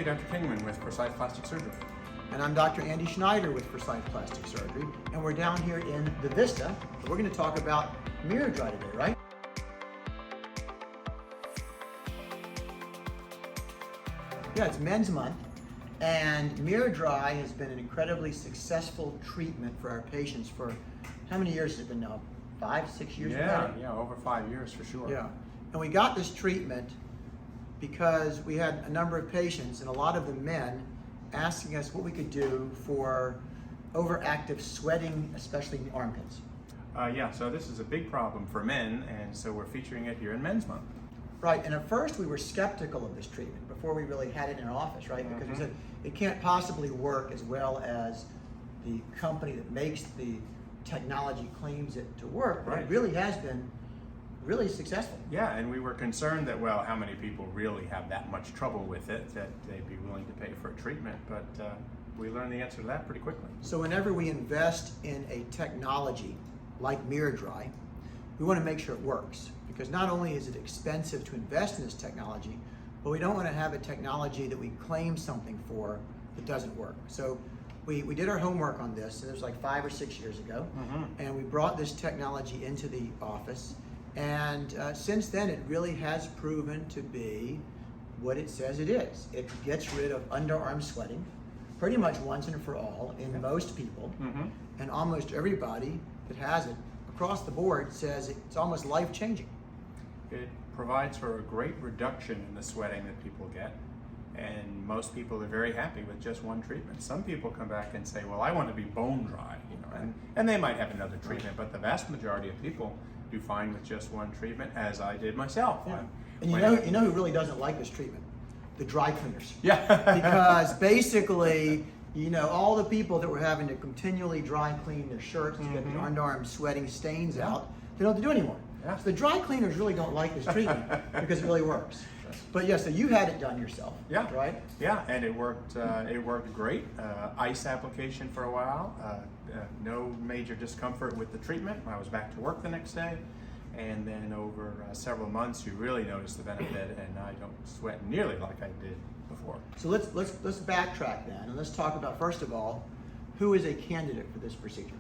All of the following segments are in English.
Dr. Kingman with Forsyth Plastic Surgery. And I'm Dr. Andy Schneider with Forsyth Plastic Surgery, and we're down here in the Vista. And we're going to talk about miraDry today, right? Yeah, it's Men's Month, and miraDry has been an incredibly successful treatment for our patients for how many years has it been now? 5, 6 years? Yeah, over 5 years for sure. Yeah, and we got this treatment because we had a number of patients, and a lot of the men, asking us what we could do for overactive sweating, especially in the armpits. So this is a big problem for men, and so we're featuring it here in Men's Month. Right, and at first we were skeptical of this treatment before we really had it in our office, right? Because we said it can't possibly work as well as the company that makes the technology claims it to work, but it really has been really successful. Yeah, and we were concerned that, well, how many people really have that much trouble with it that they'd be willing to pay for a treatment, but we learned the answer to that pretty quickly. So whenever we invest in a technology like miraDry, we want to make sure it works, because not only is it expensive to invest in this technology, but we don't want to have a technology that we claim something for that doesn't work. So we did our homework on this, and it was like 5 or 6 years ago, and we brought this technology into the office. And since then, it really has proven to be what it says it is. It gets rid of underarm sweating pretty much once and for all in most people. And almost everybody that has it across the board says it's almost life-changing. It provides for a great reduction in the sweating that people get. And most people are very happy with just one treatment. Some people come back and say, well, I want to be bone dry, and they might have another treatment, but the vast majority of people do fine with just one treatment, as I did myself. Yeah. And you know who really doesn't like this treatment? The dry cleaners. Yeah. Because basically, all the people that were having to continually dry clean their shirts to get the underarm sweating stains out, they don't have to do anymore. Yeah. So the dry cleaners really don't like this treatment because it really works. But yeah, so you had it done yourself, right? Yeah, and it worked. It worked great. Ice application for a while. No major discomfort with the treatment. I was back to work the next day, and then over several months, you really notice the benefit, and I don't sweat nearly like I did before. So let's backtrack then, and let's talk about, first of all, who is a candidate for this procedure.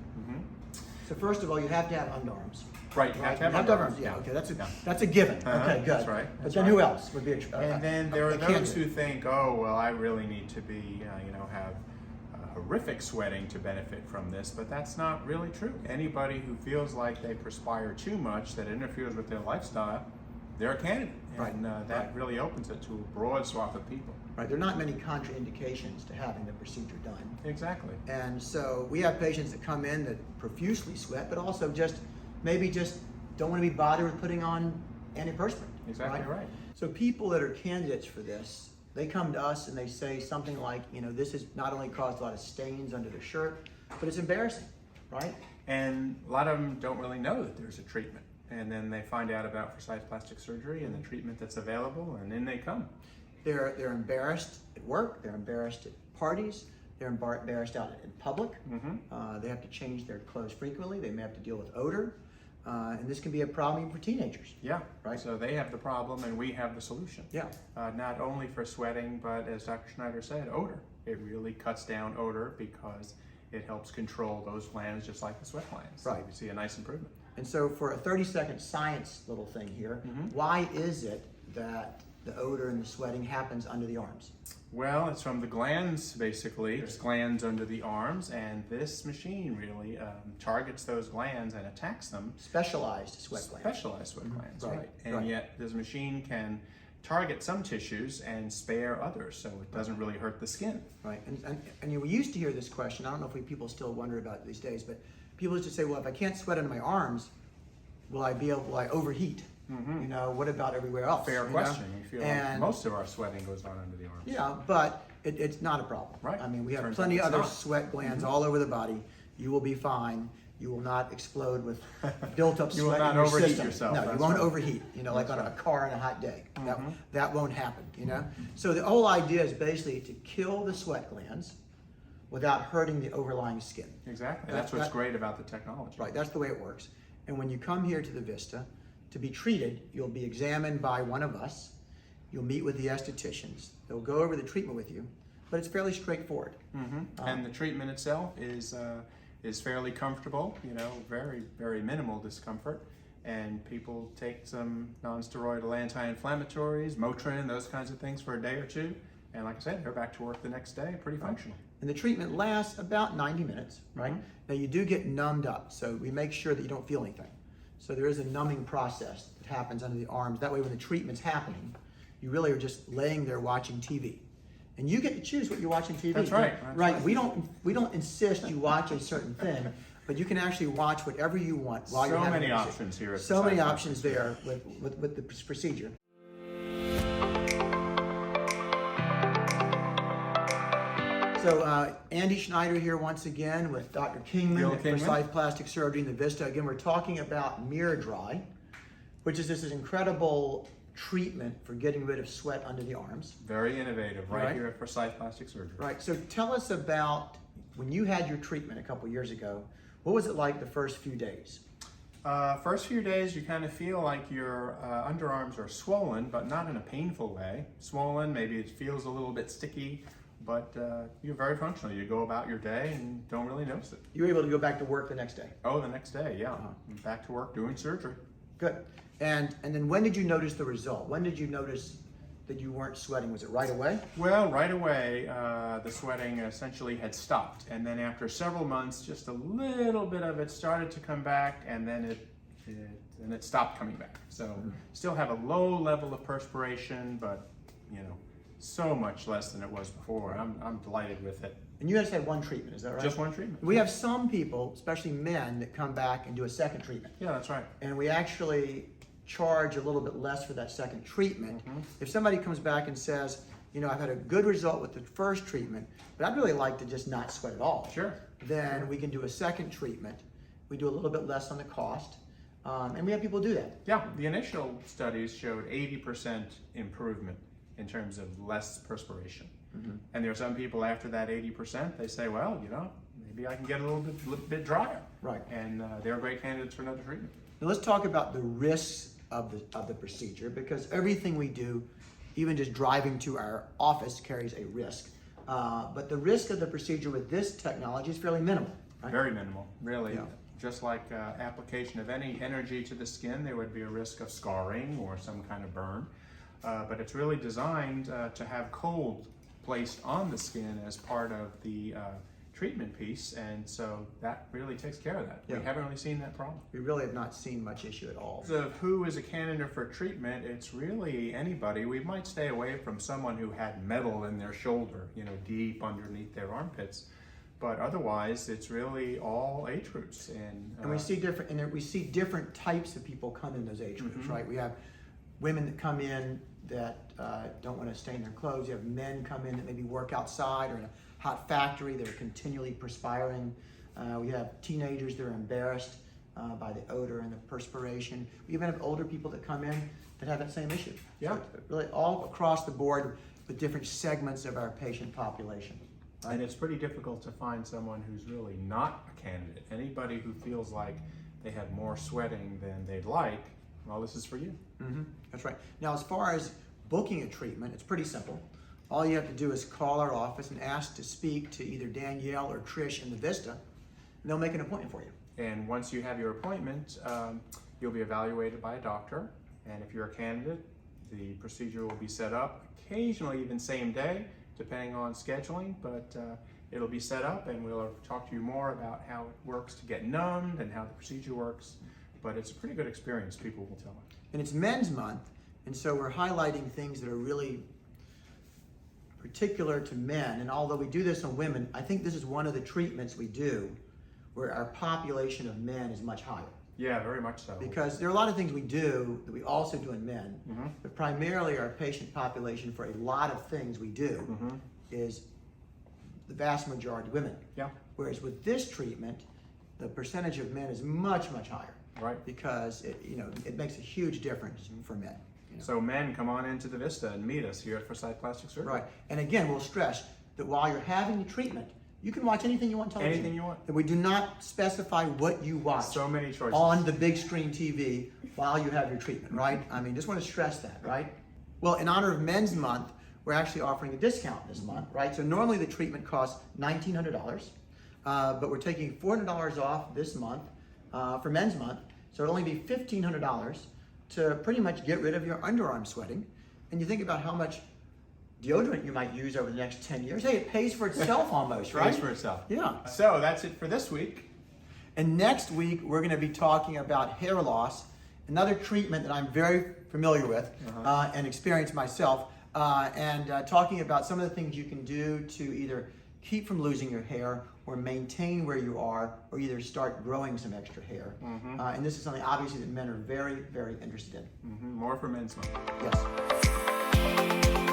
So first of all, you have to have underarms. Right, you have to have underarms. Yeah, okay, that's a given. Okay, good. That's right. But then who else would be a And then there are those who think, oh, well, I really need to be, have horrific sweating to benefit from this, but that's not really true. Anybody who feels like they perspire too much that interferes with their lifestyle, they're a candidate. And that really opens it to a broad swath of people. Right, there are not many contraindications to having the procedure done. Exactly. And so we have patients that come in that profusely sweat, but also maybe just don't want to be bothered with putting on antiperspirant. Exactly right. So people that are candidates for this, they come to us and they say something like, this has not only caused a lot of stains under their shirt, but it's embarrassing, right? And a lot of them don't really know that there's a treatment. And then they find out about Forsyth Plastic Surgery and the treatment that's available, and in they come. They're embarrassed at work, they're embarrassed at parties, they're embarrassed out in public. They have to change their clothes frequently, they may have to deal with odor, and this can be a problem for teenagers. Yeah, right. So they have the problem and we have the solution. Yeah. Not only for sweating, but as Dr. Schneider said, odor. It really cuts down odor because it helps control those glands just like the sweat glands. Right. So you see a nice improvement. And so for a 30-second science little thing here, why is it that the odor and the sweating happens under the arms? Well, it's from the glands, basically. There's glands under the arms, and this machine really targets those glands and attacks them. Specialized sweat glands. Specialized sweat glands, right. And yet this machine can target some tissues and spare others, so it doesn't really hurt the skin. Right, and we used to hear this question, I don't know if people still wonder about it these days, but people used to say, well, if I can't sweat under my arms, will I overheat? What about everywhere else? Fair question. We feel like most of our sweating goes on under the arms. Yeah, but it's not a problem. Right. I mean, we have plenty of other sweat glands all over the body. You will be fine. You will not explode with built-up sweat. You will not overheat yourself. No, you won't overheat. Like on a car on a hot day. That won't happen. So the whole idea is basically to kill the sweat glands without hurting the overlying skin. Exactly. That's what's great about the technology. Right. That's the way it works. And when you come here to the Vista to be treated, you'll be examined by one of us. You'll meet with the estheticians. They'll go over the treatment with you, but it's fairly straightforward. And the treatment itself is fairly comfortable, you know, very, very minimal discomfort. And people take some non-steroidal anti-inflammatories, Motrin, those kinds of things for a day or two. And like I said, they're back to work the next day, pretty functional. And the treatment lasts about 90 minutes, right? Now you do get numbed up, so we make sure that you don't feel anything. So there is a numbing process that happens under the arms. That way when the treatment's happening, you really are just laying there watching TV. And you get to choose what you're watching TV. That's right. Right. We don't insist you watch a certain thing, but you can actually watch whatever you want while you're having So many the options here. So many options there with the procedure. So Andy Schneider here once again with Dr. Kingman at Forsyth Plastic Surgery in the Vista. Again, we're talking about miraDry, which is this incredible treatment for getting rid of sweat under the arms. Very innovative, right here at Forsyth Plastic Surgery. Right. So tell us about when you had your treatment a couple years ago. What was it like the first few days? First few days, you kind of feel like your underarms are swollen, but not in a painful way. Swollen, maybe it feels a little bit sticky, but you're very functional. You go about your day and don't really notice it. You were able to go back to work the next day? Oh, the next day, yeah. Back to work doing surgery. Good. And then when did you notice the result? When did you notice that you weren't sweating? Was it right away? Well, right away, the sweating essentially had stopped. And then after several months, just a little bit of it started to come back, and then it stopped coming back. So still have a low level of perspiration, but you know, so much less than it was before. I'm delighted with it. And you just had one treatment, is that right? Just one treatment. We have some people, especially men, that come back and do a second treatment. Yeah, that's right. And we actually charge a little bit less for that second treatment. If somebody comes back and says, you know, I've had a good result with the first treatment, but I'd really like to just not sweat at all. Sure. Then we can do a second treatment. We do a little bit less on the cost. And we have people do that. Yeah, the initial studies showed 80% improvement in terms of less perspiration. And there are some people after that 80%, they say, well, you know, maybe I can get a little bit drier. Right. And they're great candidates for another treatment. Now let's talk about the risks of the procedure, because everything we do, even just driving to our office, carries a risk. But the risk of the procedure with this technology is fairly minimal. Right? Very minimal, really. Yeah. Just like application of any energy to the skin, there would be a risk of scarring or some kind of burn. But it's really designed to have cold placed on the skin as part of the treatment piece, and so that really takes care of that. Yeah. We haven't really seen that problem. We really have not seen much issue at all. So who is a candidate for treatment? It's really anybody. We might stay away from someone who had metal in their shoulder, you know, deep underneath their armpits. But otherwise, it's really all age groups. And we see different types of people come in those age groups, right? We have women that come in that don't want to stain their clothes. You have men come in that maybe work outside or in a hot factory that are continually perspiring. We have teenagers that are embarrassed by the odor and the perspiration. We even have older people that come in that have that same issue. Yeah. So really all across the board with different segments of our patient population. And it's pretty difficult to find someone who's really not a candidate. Anybody who feels like they have more sweating than they'd like, well, this is for you. That's right. Now, as far as booking a treatment, it's pretty simple. All you have to do is call our office and ask to speak to either Danielle or Trish in the Vista, and they'll make an appointment for you. And once you have your appointment, you'll be evaluated by a doctor. And if you're a candidate, the procedure will be set up, occasionally even same day, depending on scheduling, but it'll be set up and we'll talk to you more about how it works to get numbed and how the procedure works. But it's a pretty good experience, people will tell us. And it's Men's Month, and so we're highlighting things that are really particular to men. And although we do this on women, I think this is one of the treatments we do where our population of men is much higher. Yeah, very much so. Because there are a lot of things we do that we also do in men, but primarily our patient population for a lot of things we do is the vast majority women. Yeah. Whereas with this treatment, the percentage of men is much, much higher. Right. Because it makes a huge difference for men. You know? So men, come on into the Vista and meet us here at Forsyth Plastic Surgery. Right. And again, we'll stress that while you're having the treatment, you can watch anything you want on television. Anything you want. And we do not specify what you watch. So many choices. On the big screen TV while you have your treatment, right? I mean, just want to stress that, right? Well, in honor of Men's Month, we're actually offering a discount this month, right? So normally the treatment costs $1,900, but we're taking $400 off this month for Men's Month. So it'll only be $1,500 to pretty much get rid of your underarm sweating. And you think about how much deodorant you might use over the next 10 years. Hey, it pays for itself almost, right? Pays for itself. Yeah. So that's it for this week. And next week, we're going to be talking about hair loss, another treatment that I'm very familiar with and experienced myself, and talking about some of the things you can do to either keep from losing your hair or maintain where you are or either start growing some extra hair. And this is something obviously that men are very, very interested in. More for Men's Month. Yes.